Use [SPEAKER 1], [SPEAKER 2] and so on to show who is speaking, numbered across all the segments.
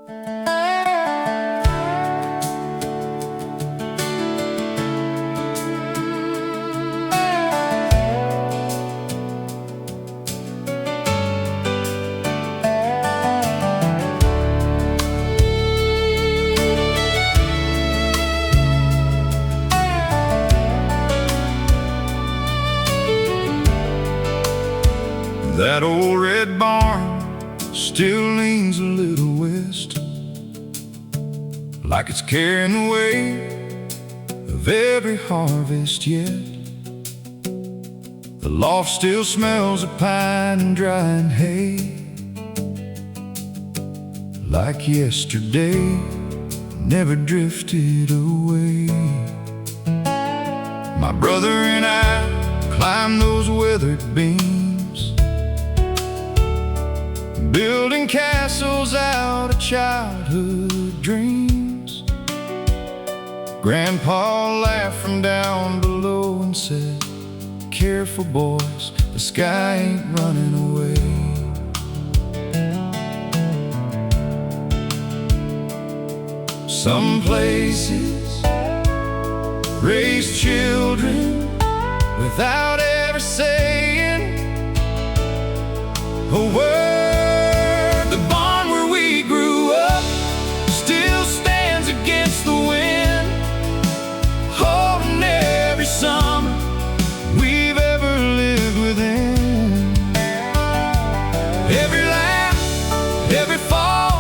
[SPEAKER 1] That old red barn still leans a little west, like it's carrying the weight of every harvest yet. The loft still smells of pine and drying hay, like yesterday never drifted away. My brother and I climbed those weathered beams, building castles out of childhood dreams. Grandpa laughed from down below and said, "Careful, boys, the sky ain't running away." Some places raise children without ever saying a word. The barn where we grew up still stands against the wind, holding every summer we've ever lived within. Every laugh, every fall,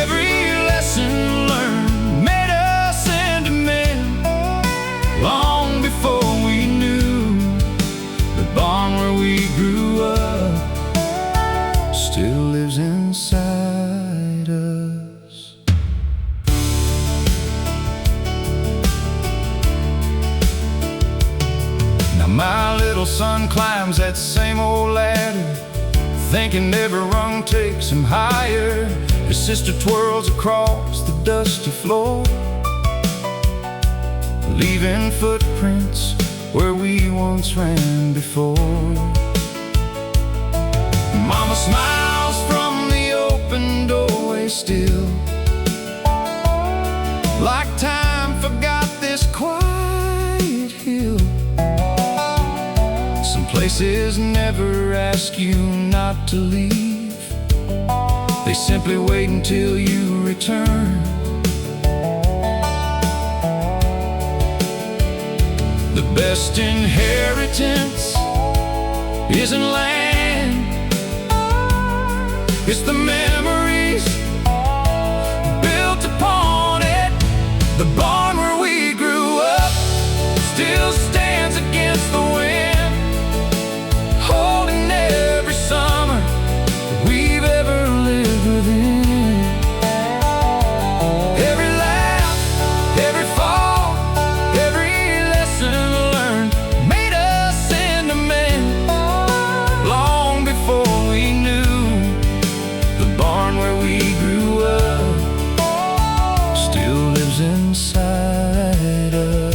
[SPEAKER 1] every lesson learned made us into men. Long before we knew, the barn where we grew up still lives inside us. Now my little son climbs that same old ladder, thinking every rung takes him higher. His sister twirls across the dusty floor, leaving footprints where we once ran before. Mama smiles from the open doorway still, like time forgot this quiet hill. Some places never ask you not to leave, they simply wait until you return. The best inheritance isn't land, it's the memories built upon it. The barn where we grew up still stands against the wind, holding every summer we've ever lived within. Every laugh, every fall, every lesson learned made us into men. Long before we knew, the barn where we grew up still lives inside us.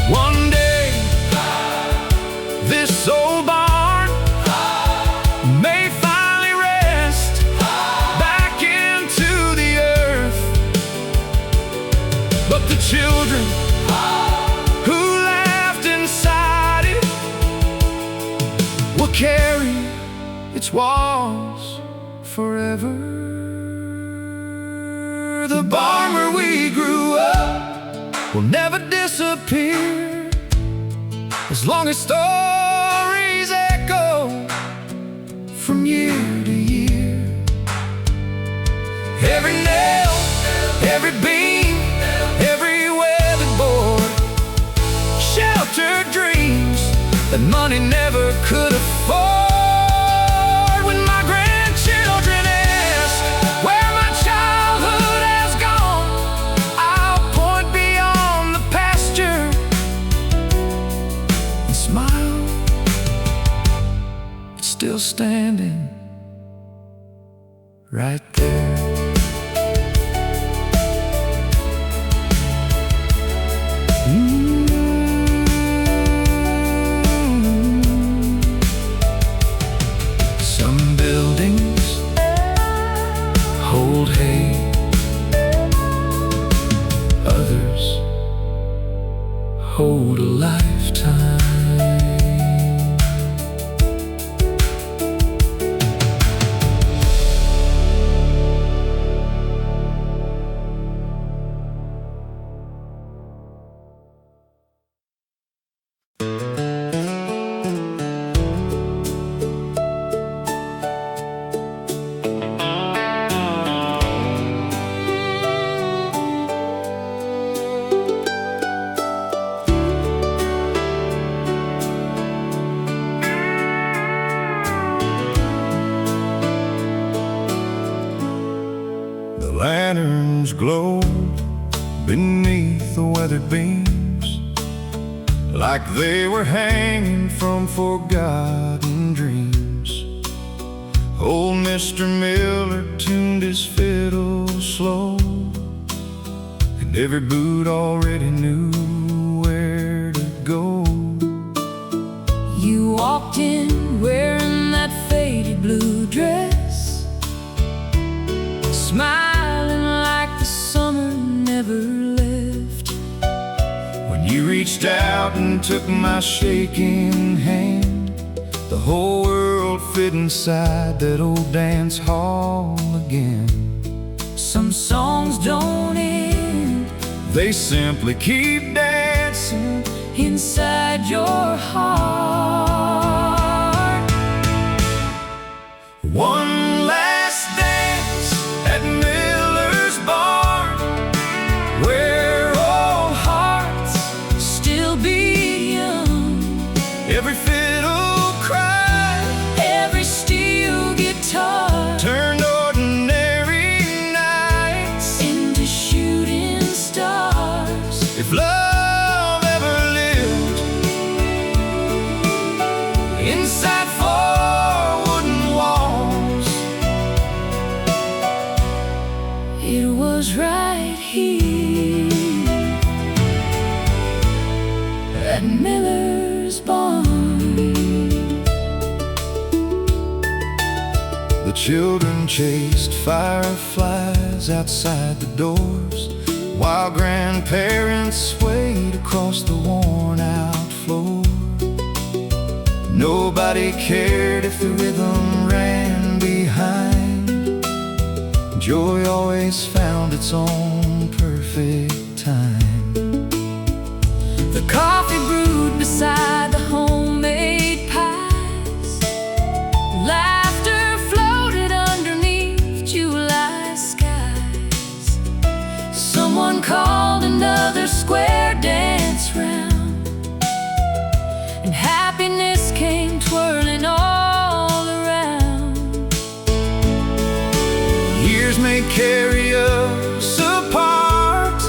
[SPEAKER 1] One day, this old barn may finally rest back into the earth, but the children who laughed inside it will carry its walls forever. The barn where we grew up will never disappear, as long as stories echo from year to year. Every nail, every beam, every weathered board sheltered dreams that money never could afford. When my grandchildren ask where my childhood has gone, I'll point beyond the pasture was standing right there. Some buildings hold hay, others hold a lifetime. Lanterns glowed beneath the weathered beams, like they were hanging from forgotten dreams. Old Mr. Miller tuned his fiddle slow, and every boot already knew where to go.
[SPEAKER 2] You walked in wearing that faded blue dress, smiling never left.
[SPEAKER 1] When you reached out and took my shaking hand, the whole world fit inside that old dance hall again.
[SPEAKER 2] Some songs don't end,
[SPEAKER 1] they simply keep dancing
[SPEAKER 2] inside your heart.
[SPEAKER 1] One last dance at Miller's barn, where old hearts
[SPEAKER 2] still beat young.
[SPEAKER 1] Every fiddle cried,
[SPEAKER 2] every steel guitar
[SPEAKER 1] turned ordinary nights
[SPEAKER 2] into shooting stars.
[SPEAKER 1] If love ever lived inside four wooden walls,
[SPEAKER 2] it was right here at Miller's barn.
[SPEAKER 1] The children chased fireflies outside the doors, while grandparents swayed across the worn-out floor. Nobody cared if the rhythm ran behind. Joy always found its own perfect time.
[SPEAKER 2] The coffee brewed beside the homemade pies, laughter floated underneath July skies. Someone called another square dance round, and happiness came twirling all around.
[SPEAKER 1] Years may carry us apart,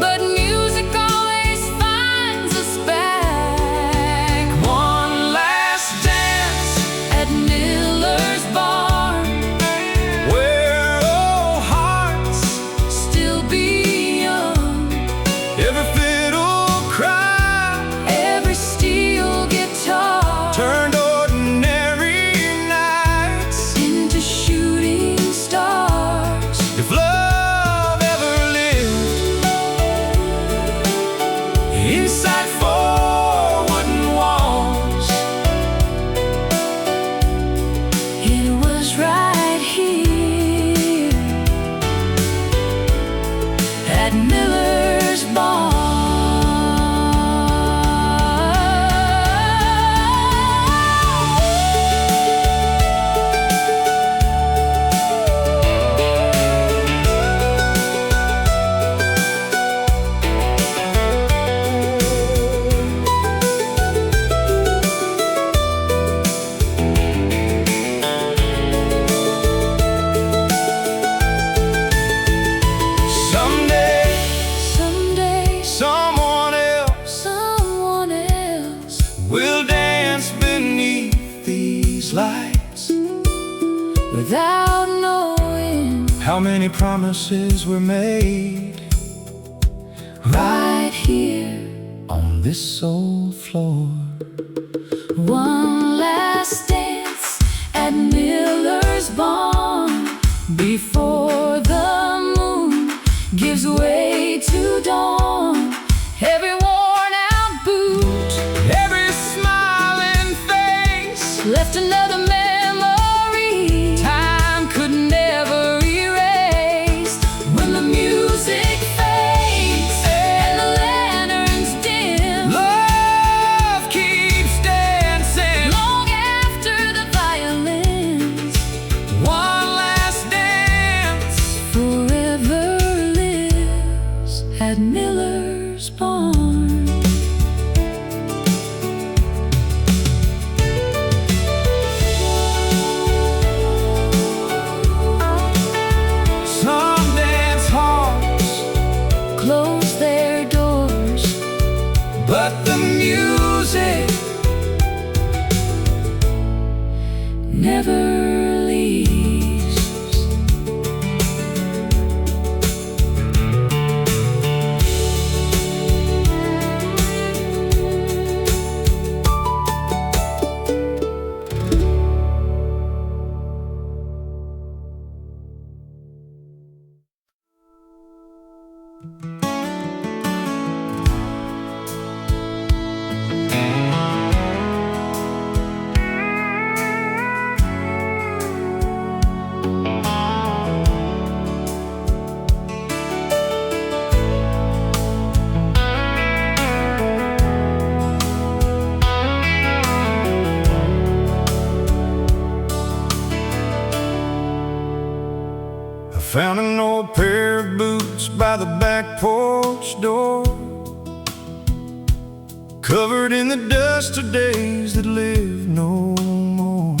[SPEAKER 2] but music always finds us back.
[SPEAKER 1] one last dance
[SPEAKER 2] At Miller's barn,
[SPEAKER 1] where old hearts
[SPEAKER 2] still beat young.
[SPEAKER 1] every fiddle cried,
[SPEAKER 2] Every steel guitar
[SPEAKER 1] turned ordinary nights
[SPEAKER 2] into shooting stars.
[SPEAKER 1] If love ever lived inside four wooden walls,
[SPEAKER 2] It was right here at Miller's barn.
[SPEAKER 1] someday
[SPEAKER 2] without knowing
[SPEAKER 1] how many promises were made
[SPEAKER 2] right here
[SPEAKER 1] on this old floor.
[SPEAKER 2] One last dance at Miller's barn before the moon gives way to dawn. Every worn out boot,
[SPEAKER 1] Every smiling face
[SPEAKER 2] left another memory time could never erase. When the music fades and the lanterns dim,
[SPEAKER 1] love keeps dancing.
[SPEAKER 2] long after the violins,
[SPEAKER 1] One last dance.
[SPEAKER 2] forever lives at Miller's barn.
[SPEAKER 1] Some dance hearts,
[SPEAKER 2] Close their doors,
[SPEAKER 1] but the music
[SPEAKER 2] never leaves.
[SPEAKER 1] Found an old pair of boots by the back porch door, covered in the dust of days that live no more.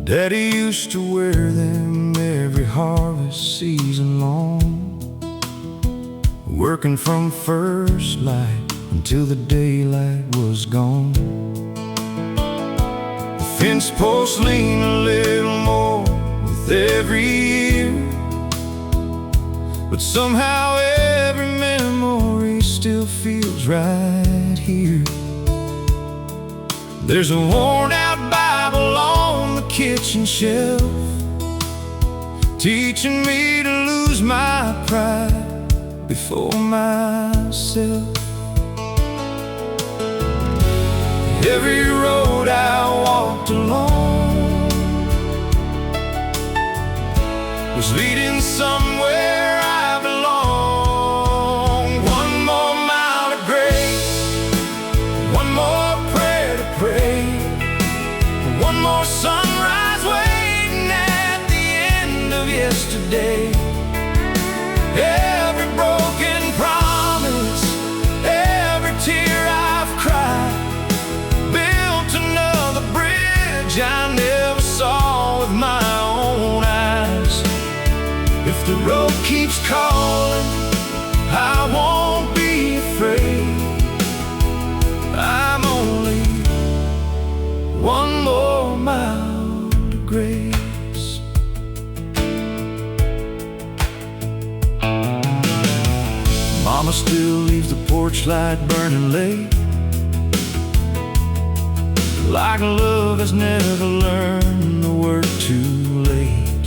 [SPEAKER 1] Daddy used to wear them every harvest season long, working from first light until the daylight was gone. The fence posts lean a little more with every year, but somehow every memory still feels right here. There's a worn-out Bible on the kitchen shelf, teaching me to lose my pride before myself. Every road I walked along was leading somewhere I belong. One more mile to grace, one more prayer to pray, one more sunrise waiting at the end of yesterday. Every broken promise, every tear I've cried, built another bridge I never saw with my own eyes. If the road keeps calling, I won't be afraid. I'm only one more mile to grace. Mama still leaves the porch light burning late, like love has never learned the word too late.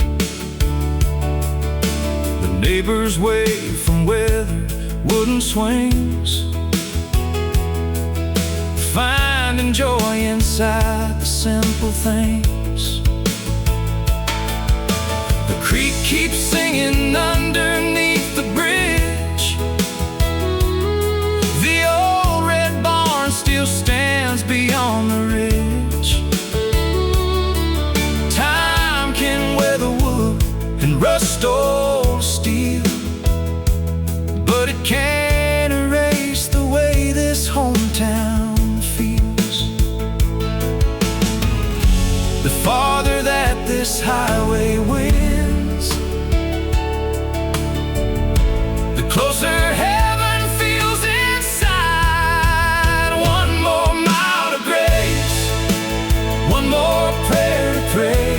[SPEAKER 1] The neighbors wave from weathered wooden swings, finding joy inside the simple things. The creek keeps singing underneath the bridge, the old red barn still stands beyond the ridge. Time can weather wood and rust old steel, but it can't erase the way this hometown feels. The farther that this highway wins, the closer heaven feels inside. One more mile to grace, one more prayer to pray,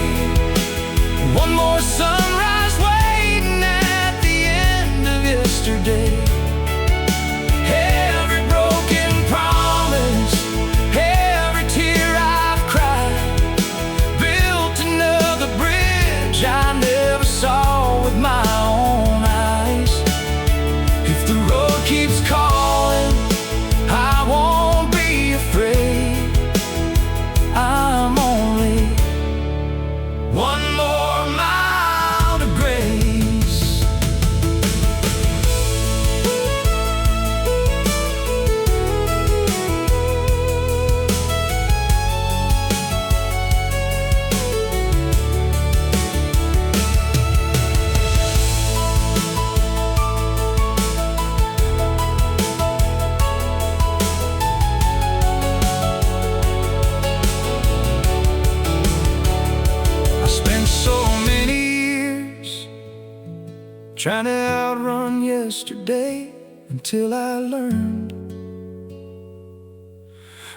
[SPEAKER 1] trying to outrun yesterday until I learned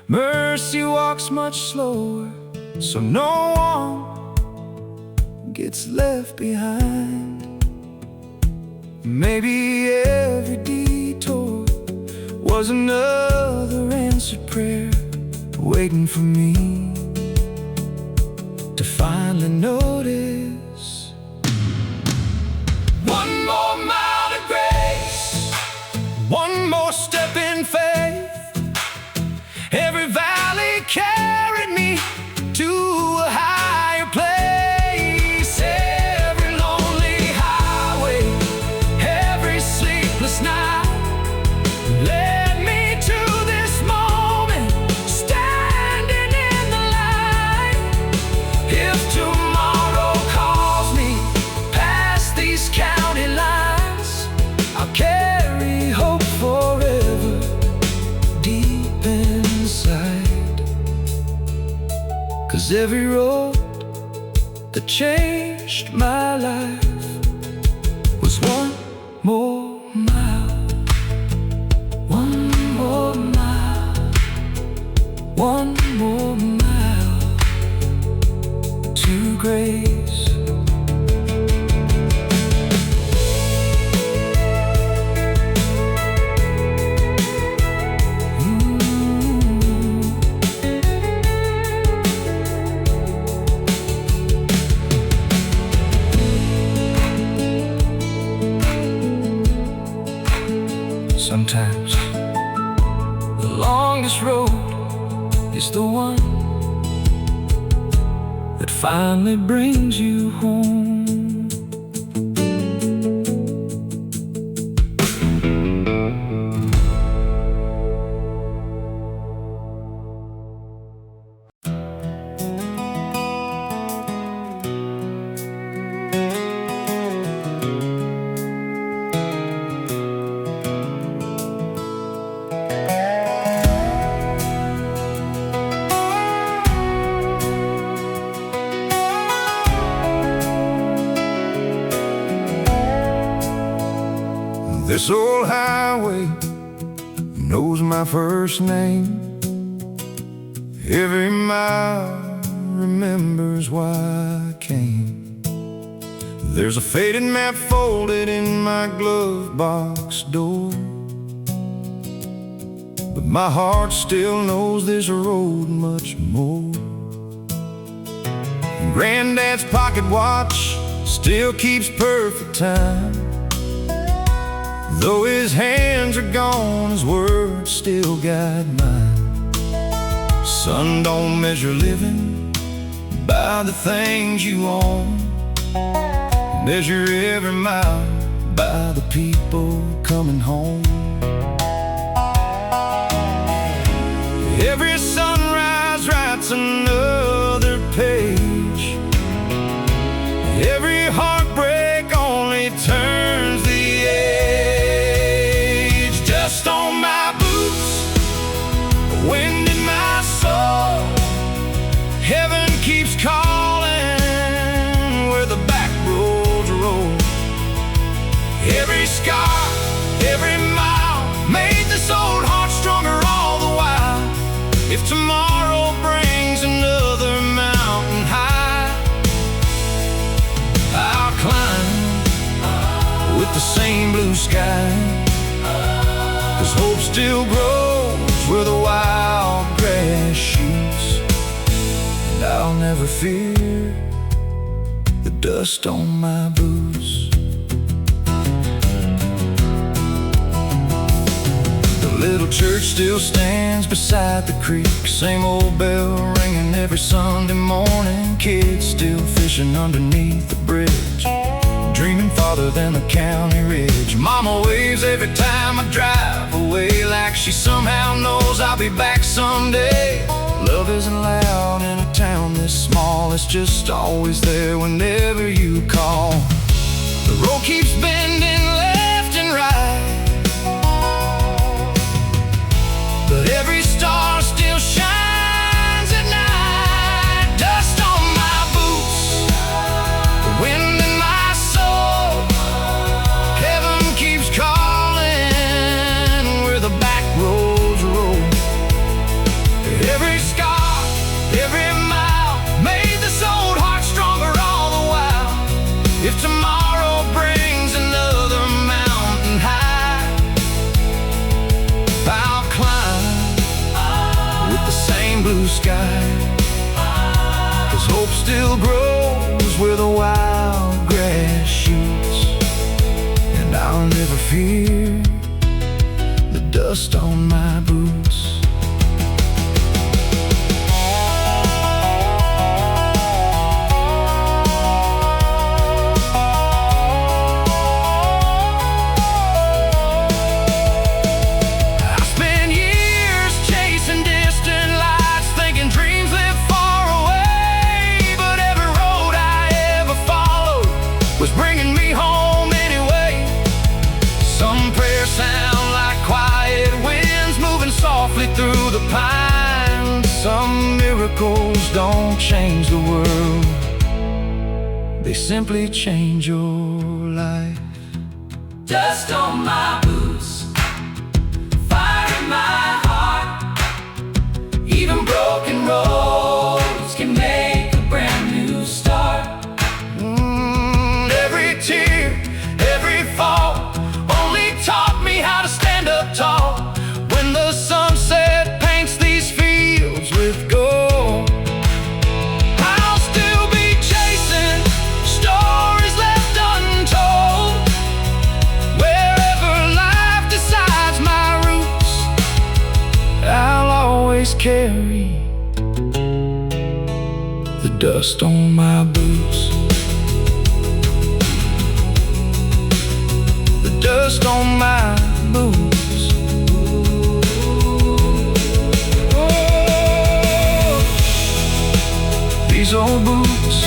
[SPEAKER 1] mercy walks much slower, so no one gets left behind. Maybe every detour was another answered prayer waiting for me to finally notice. One more mile of grace, one more step in faith. Every valley carried me to a higher place. Every lonely highway, every sleepless night led me to this moment, standing in the light. If tomorrow calls me past these county lines, I'll carry hope forever deep inside. 'Cause every road that changed my life was one more mile, one more mile, one more mile to grace. Sometimes the longest road is the one that finally brings you home. This old highway knows my first name. Every mile remembers why I came. There's a faded map folded in my glove box door, but my heart still knows there's a road much more. Granddad's pocket watch still keeps perfect time. Though his hands are gone, his words still guide mine. Son, don't measure living by the things you own. Measure every mile by the people coming home. Every sunrise writes another page. Every heartbreak only turns the age. Dust on my boots, wind in my soul. Heaven keeps calling where the back roads roll. Every scar, every mile made this old heart stronger all the while. If tomorrow brings another mountain high, I'll climb with the same blue sky. 'Cause hope still grows where the wild grass shoots, and I'll never fear the dust on my boots. The little church still stands beside the creek, same old bell ringing every Sunday morning. Kids still fishing underneath the bridge, dreaming farther than the county ridge. Mama waves every time I drive away, like she somehow knows I'll be back someday. Love isn't loud in a town this small, it's just always there whenever you call. The road keeps bending left and right, but every star still shines at night. Dust on my boots, the wind in my soul. sky. 'Cause hope still grows where the wild grass shoots, and I'll never fear the dust on my boots. Through the pines, some miracles don't change the world, they simply change your life.
[SPEAKER 2] Dust on my boots, fire in my heart. Even broken roads can make a brand new start.
[SPEAKER 1] Every tear, every fall only taught me how to stand up tall. When the sunset paints these fields with gold, I'll still be chasing stories left untold. Wherever life decides my roots, I'll always carry the dust on my boots. The dust on my boots. These old boots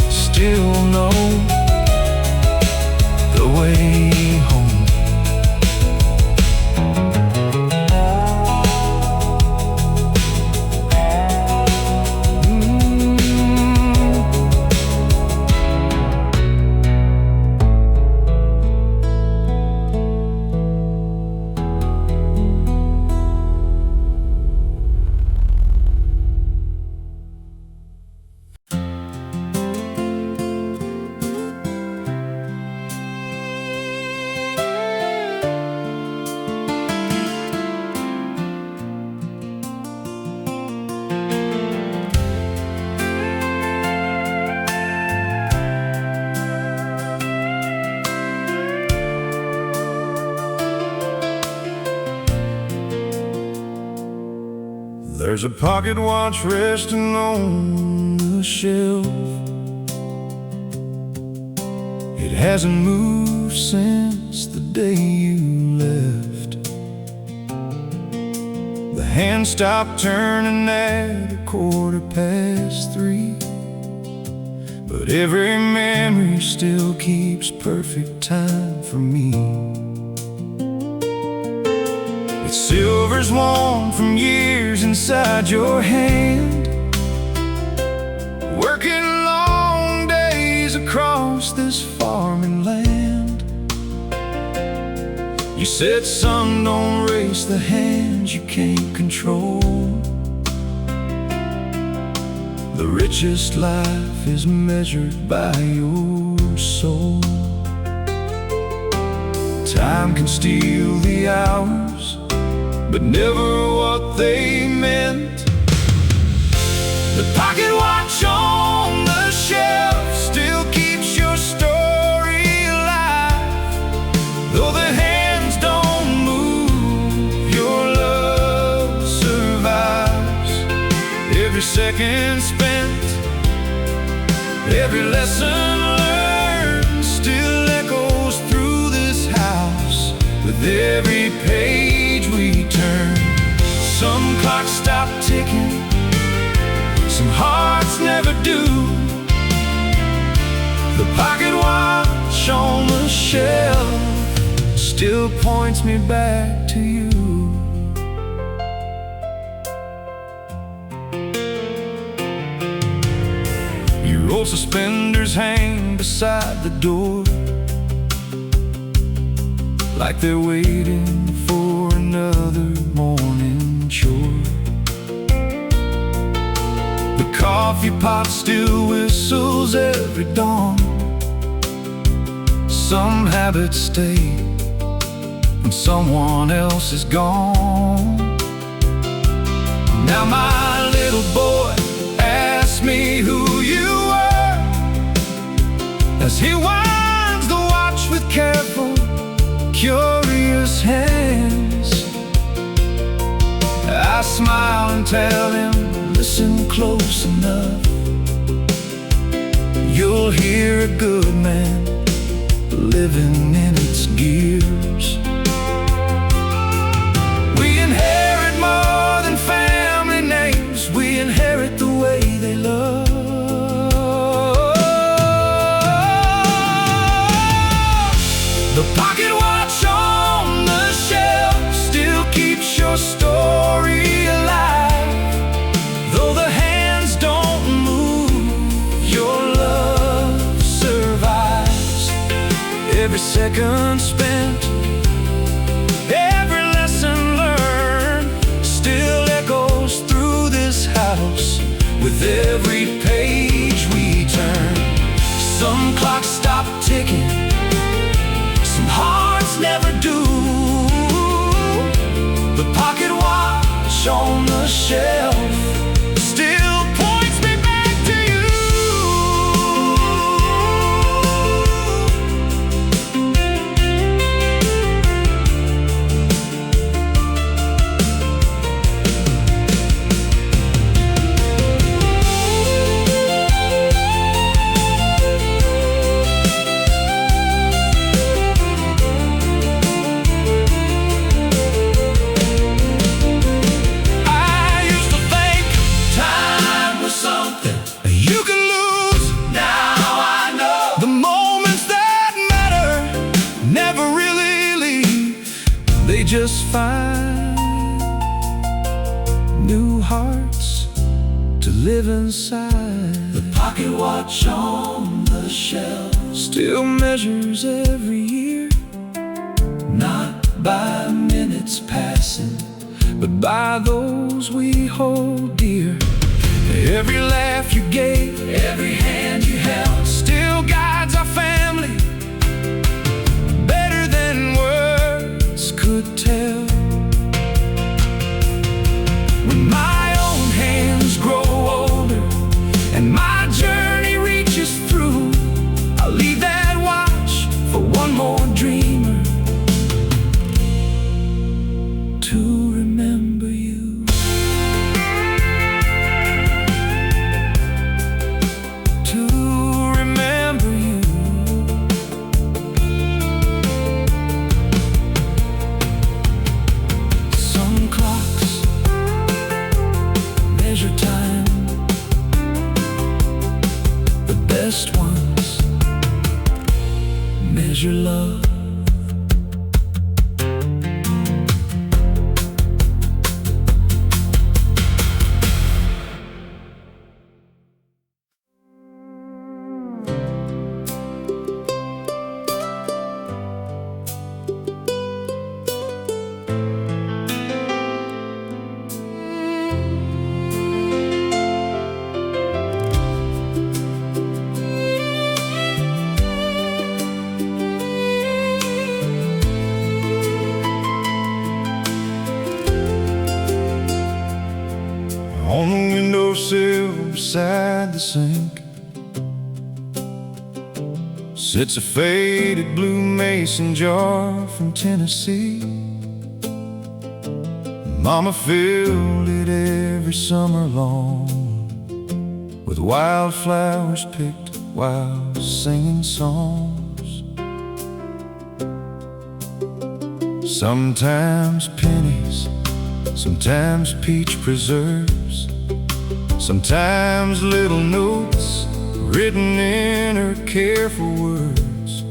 [SPEAKER 1] still know the way home. There's a pocket watch resting on the shelf. It hasn't moved since the day you left. The hand stopped turning at 3:15, but every memory still keeps perfect time for me. Silver's worn from years inside your hand, working long days across this farming land. You said, son, don't race the hands you can't control. The richest life is measured by your soul. Time can steal the hours, but never what they meant. The pocket watch on the shelf still keeps your story alive. Though the hands don't move, your love survives. Every second spent, every lesson learned still echoes through this house. With every page we turn, some clocks stop ticking, some hearts never do. The pocket watch on the shelf still points me back to you. Your old suspenders hang beside the door, like they're waiting for another morning chore. The coffee pot still whistles every dawn. Some habits stay when someone else is gone. Now my little boy asks me who you were, as he winds the watch with careful, curious hands. I smile and tell him, listen close enough, you'll hear a good man living in its gears. We inherit more than family names, we inherit the way they love. The pocket watch on the shelf still keeps your story alive. Though the hands don't move, your love survives. Every second spent, every lesson learned, still echoes through this house with every page we turn. Some clocks stop ticking, some hearts never do. The pocket watch on the shelf still points me back to you. Just find new hearts to live inside. The pocket watch on the shelf still measures every year, not by minutes passing, but by those we hold dear. Every laugh you gave, every hand you held, still guides our family better than words could tell. When my own hands grow older and my journey reaches through, I'll leave that watch for one more dreamer to remember you. To remember you. Some clocks measure time, the best ones measure love. On the windowsill beside the sink sits a faded blue mason jar from Tennessee. Mama filled it every summer long with wildflowers picked while singing songs. Sometimes pennies, sometimes peach preserves, sometimes little notes written in her careful words.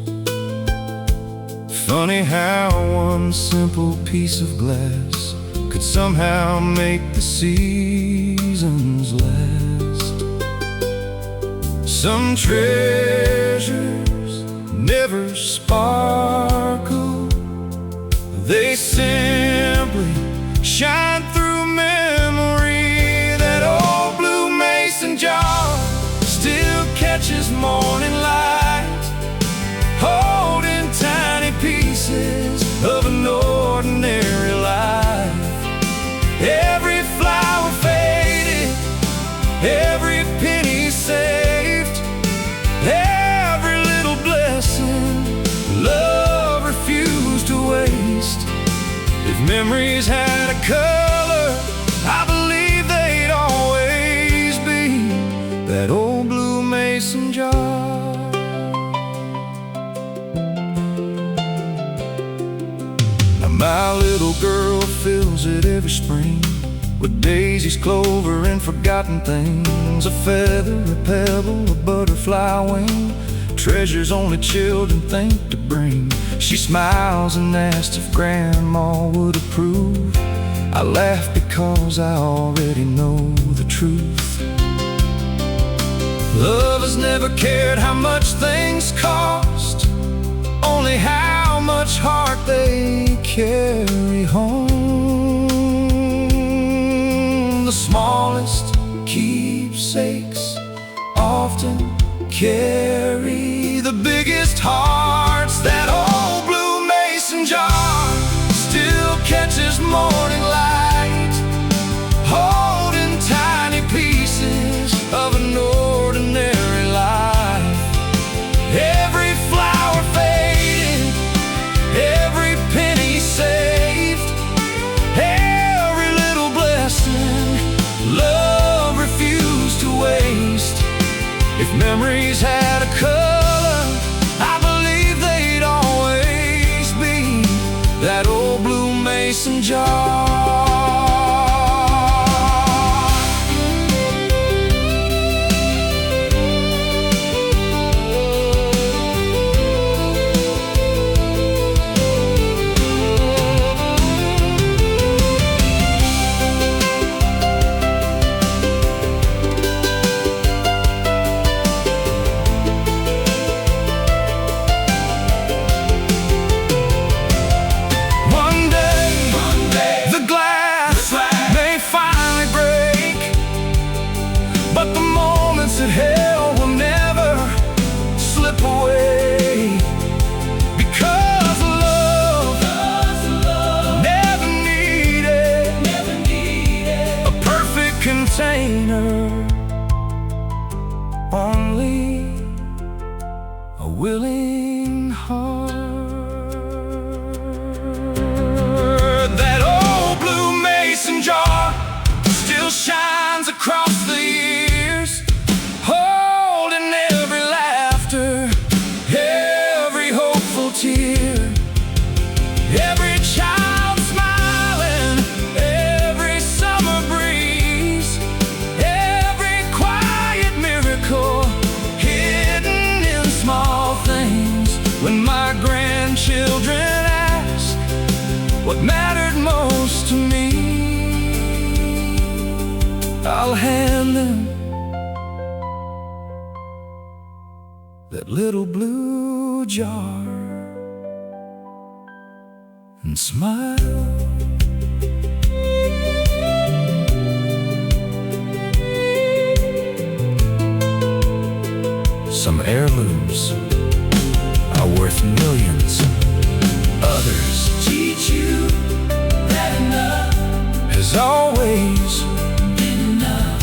[SPEAKER 1] Funny how one simple piece of glass could somehow make the seasons last. Some treasures never sparkle, they simply shine through memory. That old blue mason jar still catches morning light, holding tiny pieces of an ordinary life. Every flower memories had a color, I believe they'd always be that old blue mason jar. Now my little girl fills it every spring with daisies, clover, and forgotten things. A feather, a pebble, a butterfly wing, treasures only children think to bring. She smiles and asks if Grandma would approve. I laugh because I already know the truth. Love has never cared how much things cost, only how much heart they carry home. The smallest keepsakes often carry the biggest hearts. That old blue mason jar still catches morning light, holding tiny pieces of an ordinary life. Every flower faded, every penny saved, every little blessing love refused to waste. If memories had a color, I believe they'd always be that old blue mason jar. That hell will never slip away, because love never needed a perfect container, only a willing heart. That old blue mason jar still shines across the years, holding every laughter, every hopeful tear, every child smiling, every summer breeze, every quiet miracle hidden in small things. When my grandchildren ask what mattered most to me, I'll hand them that little blue jar and smile. Some heirlooms are worth millions, others teach you that enough has always been enough.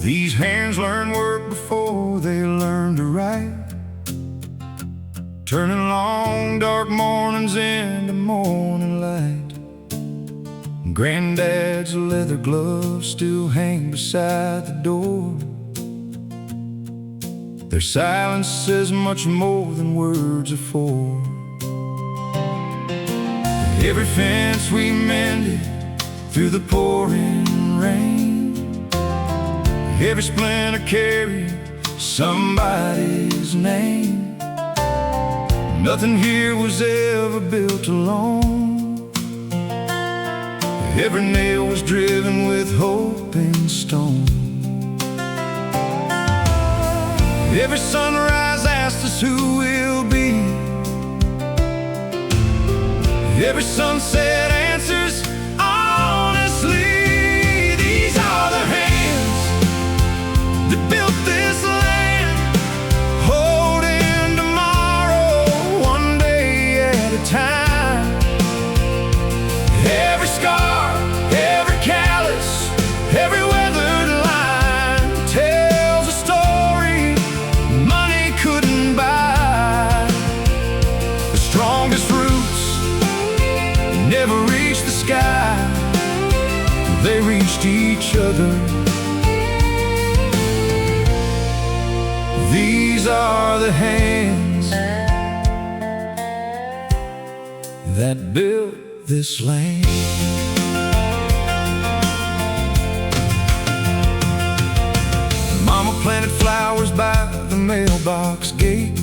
[SPEAKER 1] These hands learn work before they learn to write, turning long dark mornings into morning light. Granddad's leather gloves still hang beside the door. Their silence says much more than words are for. Every fence we mended through the pouring rain, every splinter carried somebody's name. Nothing here was ever built alone. Every nail was driven with hope and stone. Every sunrise asked us who we'll be. Every sunset answers honestly. These are the hands that built this land, holding tomorrow one day at a time. Every scar, every callus, every weathered line tells a story money couldn't buy. The strongest roots never reached the sky, they reached each other. These are the hands that built this land. Mama planted flowers by the mailbox gate.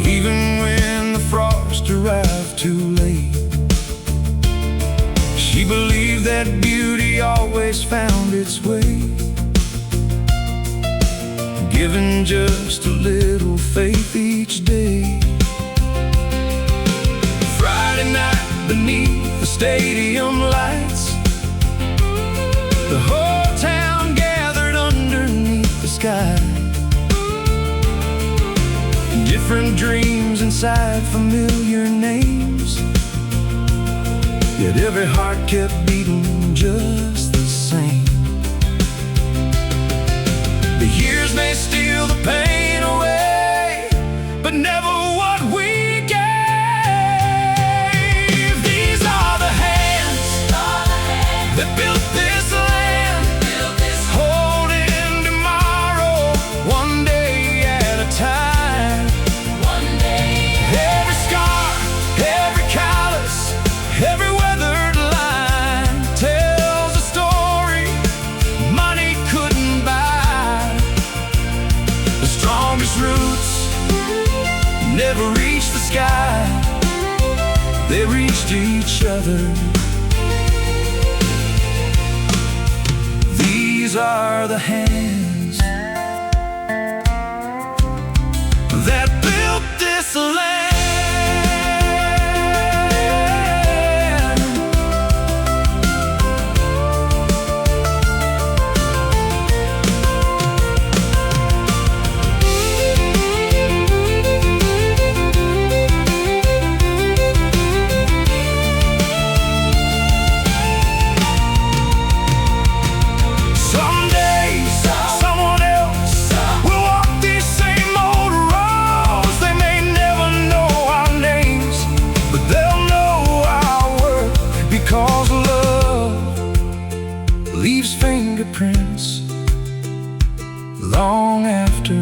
[SPEAKER 1] Even when the frost arrived too late, she believed that beauty always found its way. Giving just a little faith each day. Friday night beneath the stadium lights, the whole town gathered underneath the sky. Different dreams inside familiar names, yet every heart kept beating just the same. The years may steal the pain away, but never what we gave. These are the hands that built this land, holding tomorrow one day at a time. Every scar, every callus, every weathered line tells a story money couldn't buy. The strongest roots never reached the sky, they reached each other. These are the hands that built this land. Someday, someone else will walk these same old roads. They may never know our names, but they'll know our worth, because love leaves fingerprints long after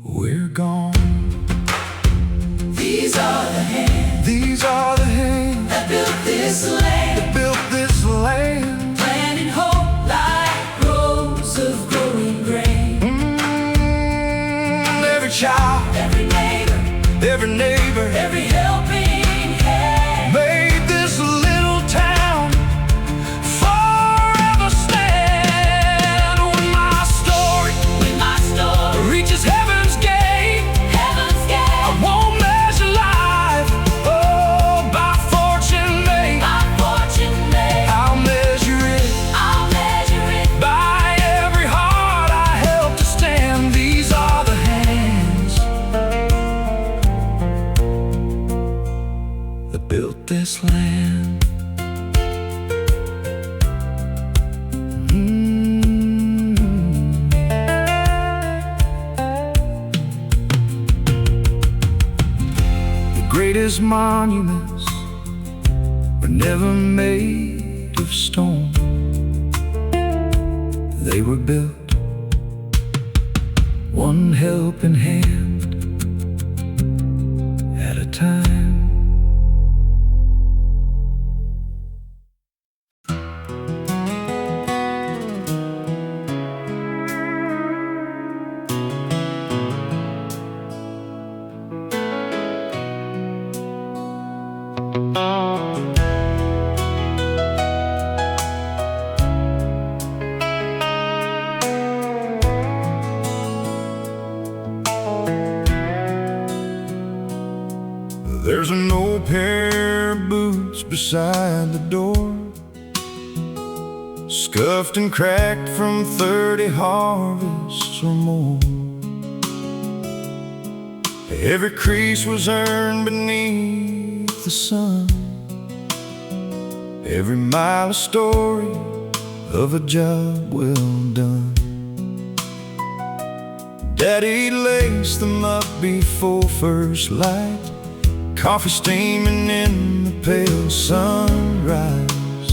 [SPEAKER 1] we're gone.
[SPEAKER 2] These are the hands
[SPEAKER 1] These are the hands
[SPEAKER 2] that built this land,
[SPEAKER 1] that built this land.
[SPEAKER 2] planting hope like rows of growing grain.
[SPEAKER 1] Every child,
[SPEAKER 2] Every neighbor,
[SPEAKER 1] every
[SPEAKER 2] helping hand
[SPEAKER 1] made this little town forever stand. When my story reaches heaven's gate, I won't measure life, oh, by fortune made. I'll measure it by every heart I help to stand. These are the hands that built this land. The greatest monuments were never made of stone. They were built one helping hand at a time. There's an old pair of boots beside the door, scuffed and cracked from 30 harvests or more. Every crease was earned beneath the sun, every mile a story of a job well done. Daddy laced them up before first light, coffee steaming in the pale sunrise.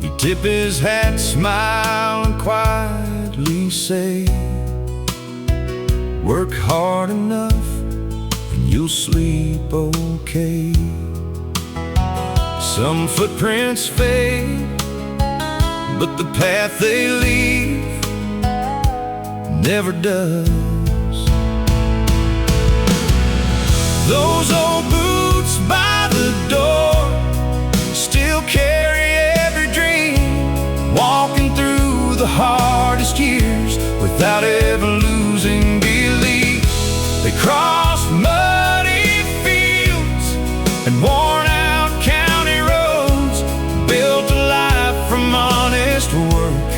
[SPEAKER 1] He'd tip his hat, smile, and quietly say, work hard enough and you'll sleep okay. Some footprints fade, but the path they leave never does. Those old boots by the door still carry every dream, walking through the hardest years without ever losing belief. They crossed muddy fields and worn-out county roads, built a life from honest work,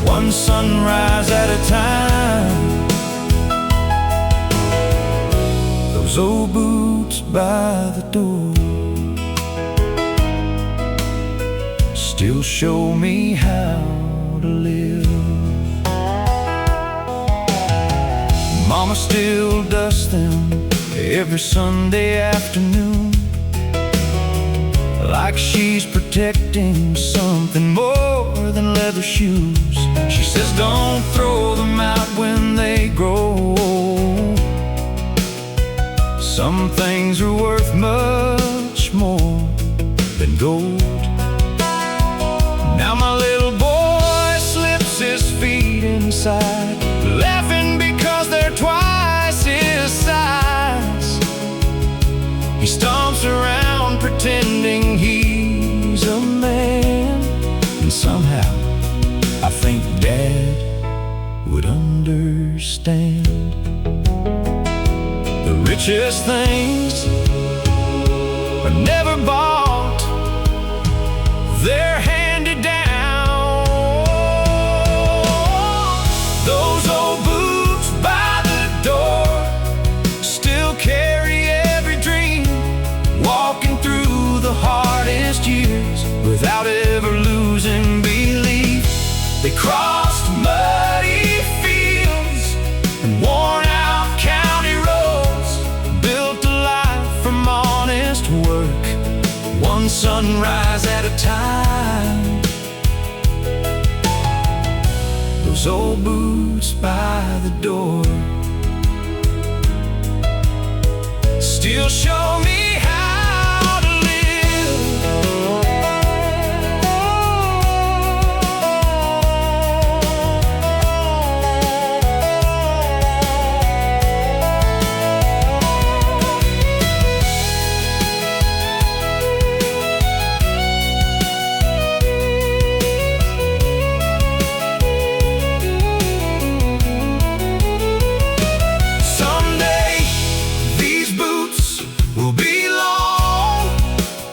[SPEAKER 1] one sunrise at a time. Those old boots by the door still show me how to live. Mama still dusts them every Sunday afternoon, like she's protecting something more than leather shoes. She says don't throw them out when they grow old. Some things are worth much more than gold. Now my little boy slips his feet inside, laughing because they're twice his size. He stomps around pretending he's a man, and somehow I think Dad would understand. The richest things are never bought, they're handed down. Those old boots by the door still carry every dream, walking through the hardest years without ever losing belief. They crossed muddy fields and worn-out county roads, built a life from honest work, one sunrise at a time. Those old boots by the door still show me how to live. Someday these boots will belong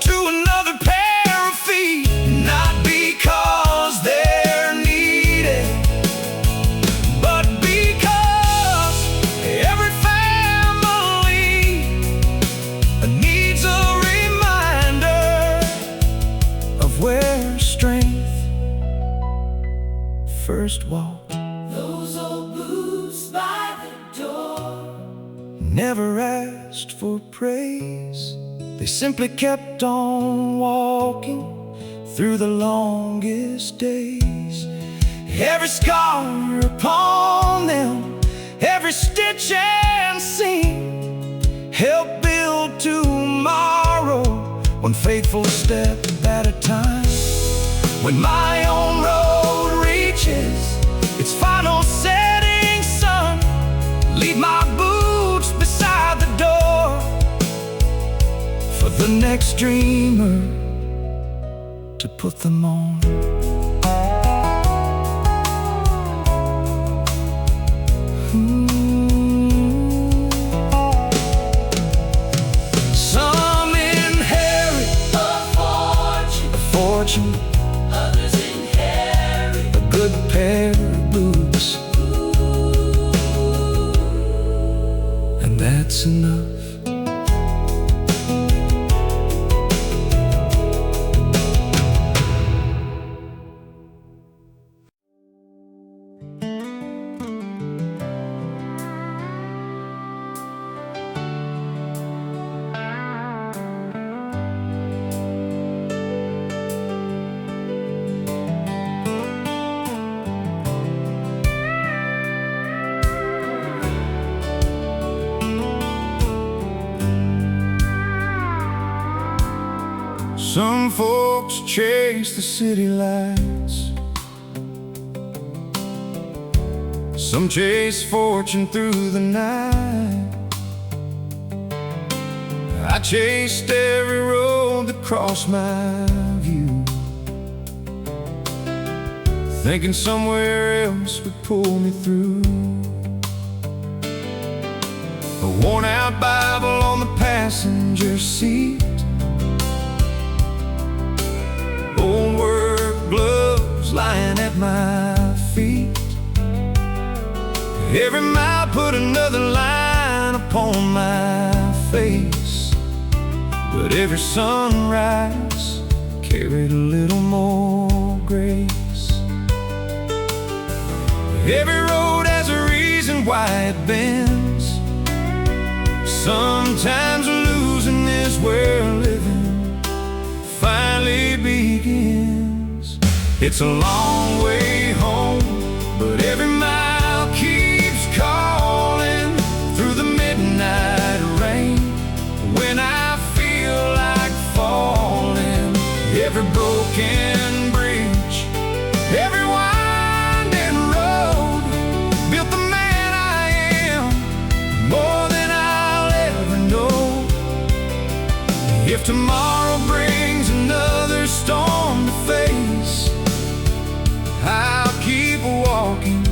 [SPEAKER 1] to another pair of feet, not because they're needed, but because every family needs a reminder of where strength first walked. Those old boots by the door never asked for praise, they simply kept on walking through the longest days. Every scar upon them, every stitch and seam, helped build tomorrow, one faithful step at a time. When my own road reaches its final setting sun, leave my boots beside the door for the next dreamer to put them on. Some good pair of boots, and that's enough. Some folks chase the city lights, some chase fortune through the night. I chased every road that crossed my view, thinking somewhere else would pull me through. A worn-out Bible on the passenger seat, old work gloves lying at my feet. Every mile put another line upon my face, but every sunrise carried a little more grace. Every road has a reason why it bends. Sometimes losing is where living finally begins. It's a long way home, but every mile keeps calling through the midnight rain. When I feel like falling, every broken bridge, every winding road built the man I am, more than I'll ever know. If tomorrow brings another storm to face, I'll keep walking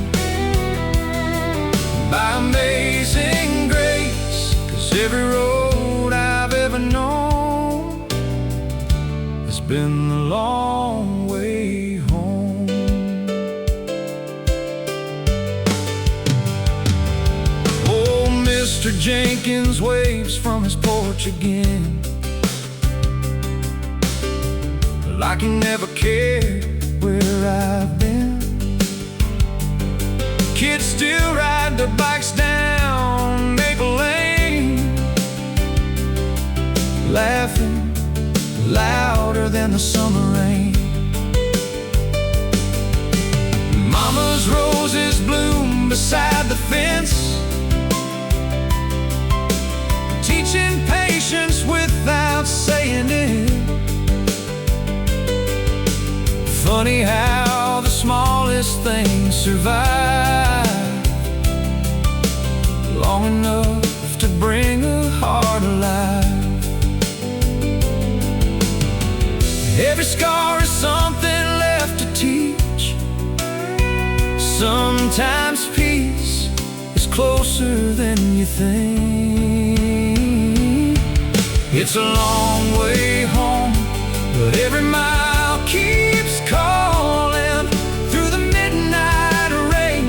[SPEAKER 1] by amazing grace. 'Cause every road I've ever known has been the long way home. Oh, Mr. Jenkins waves from his porch again, like he never cared where I've been. Kids still ride their bikes down Maple Lane, laughing louder than the summer rain. Mama's roses bloom beside the fence, teaching patience without saying it. Funny how the smallest things survive long enough to bring a heart alive. Every scar is something left to teach. Sometimes peace is closer than you think. It's a long way home, but every mile keeps calling through the midnight rain.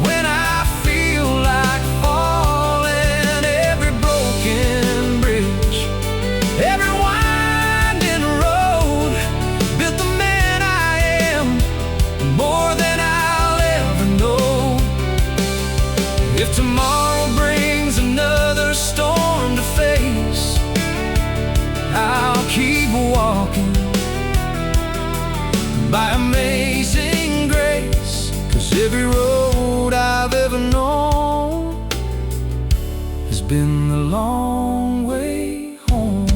[SPEAKER 1] When I feel like falling, every broken bridge, every winding road built the man I am, more than I'll ever know. If tomorrow brings another storm to face, I'll keep walking by amazing grace. 'Cause every road I've ever known has been the long way home.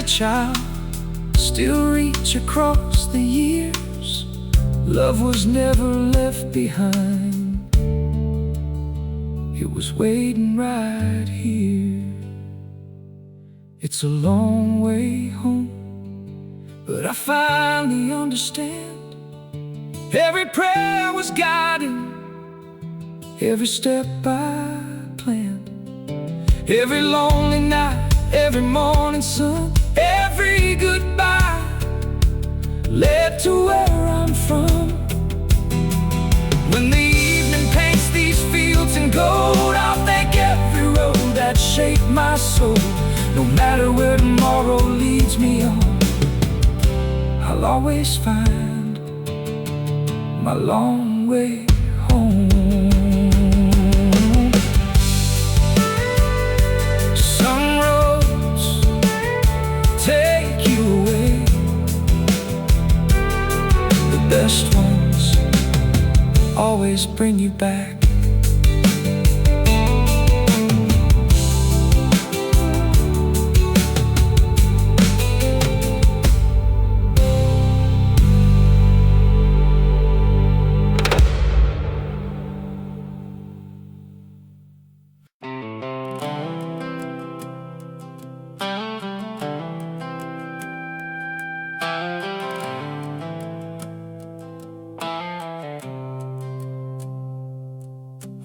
[SPEAKER 1] child, still reach across the years. Love was never left behind, it was waiting right here. It's a long way home, but I finally understand. Every prayer was guided, every step I planned. Every lonely night, every morning sun, every goodbye led to where I'm from. When the evening paints these fields in gold, I'll thank every road that shaped my soul. No matter where tomorrow leads me on, I'll always find my long way home. Some roads take you away, the best ones always bring you back.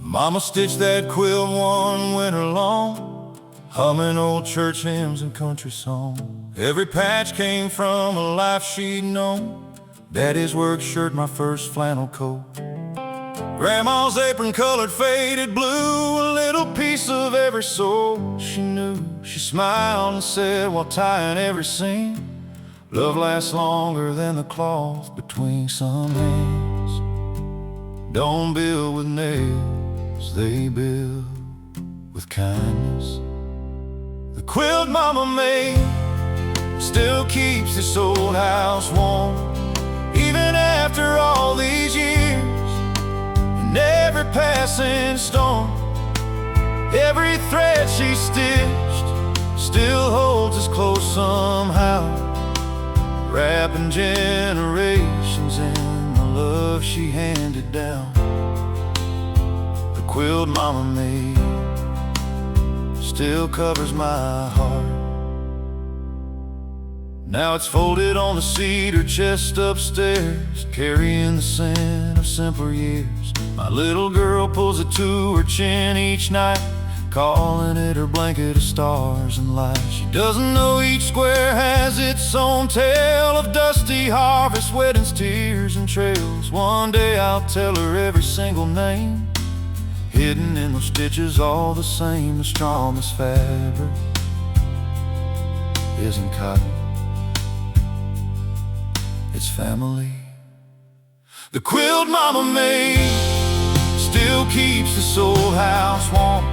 [SPEAKER 3] Mama stitched that quilt one winter long, humming old church hymns and country songs. Every patch came from a life she'd known. Daddy's work shirt, my first flannel coat. Grandma's apron colored faded blue, a little piece of every soul she knew. She smiled and said while tying every seam, love lasts longer than the cloth between some hands. Don't build with nails, they build with kindness. The quilt Mama made still keeps this old house warm, even after all these years. And every passing storm, every thread she stitched still holds us close somehow, wrapping generations in the love she handed down. The quilt Mama made still covers my heart. Now it's folded on the cedar chest upstairs, carrying the scent of simpler years. My little girl pulls it to her chin each night, calling it her blanket of stars and light. She doesn't know each square has its own tale of dusty harvest, weddings, tears, and trails. One day I'll tell her every single name, hidden in those stitches all the same. The strongest fabric isn't cotton, it's family. The quilt Mama made still keeps this old house warm,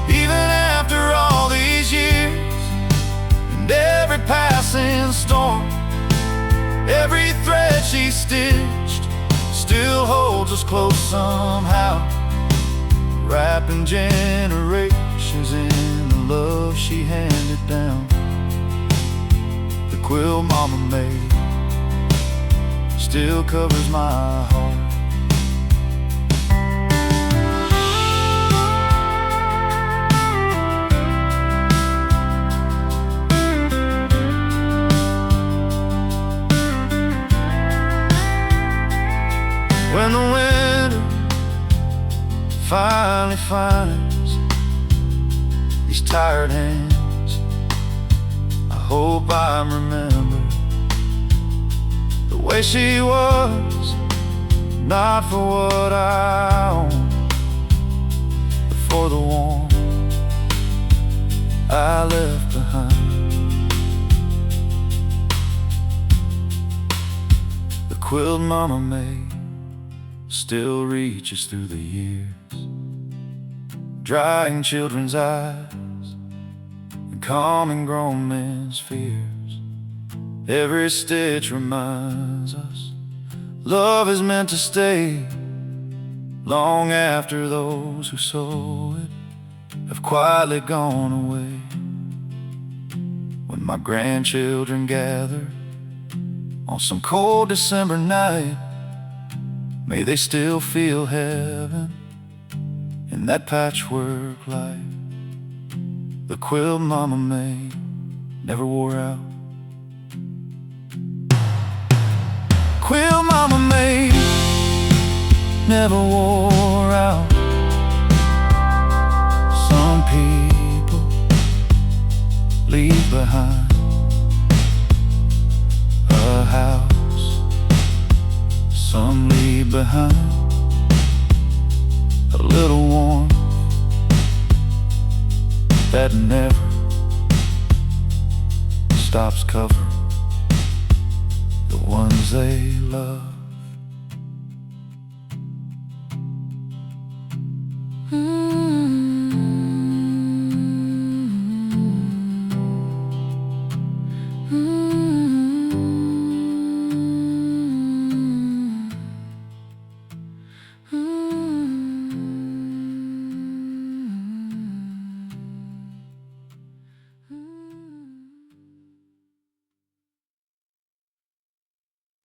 [SPEAKER 3] even after all these years. And every passing storm, every thread she stitched still holds us close somehow, wrapping generations in the love she handed down. The quilt Mama made still covers my heart. When the winter finally finds these tired hands, I hope I'm remembered the way she was, not for what I own, but for the warmth I left behind. The quilt Mama made still reaches through the years, drying children's eyes and calming grown men's fears. Every stitch reminds us love is meant to stay long after those who sew it have quietly gone away. When
[SPEAKER 1] my grandchildren gather on some cold December night, may they still feel heaven in that patchwork light. The quilt Mama made never wore out. Quilt Mama made never wore out. Some people leave behind a house, some leave behind a little warmth that never stops covering the ones they love.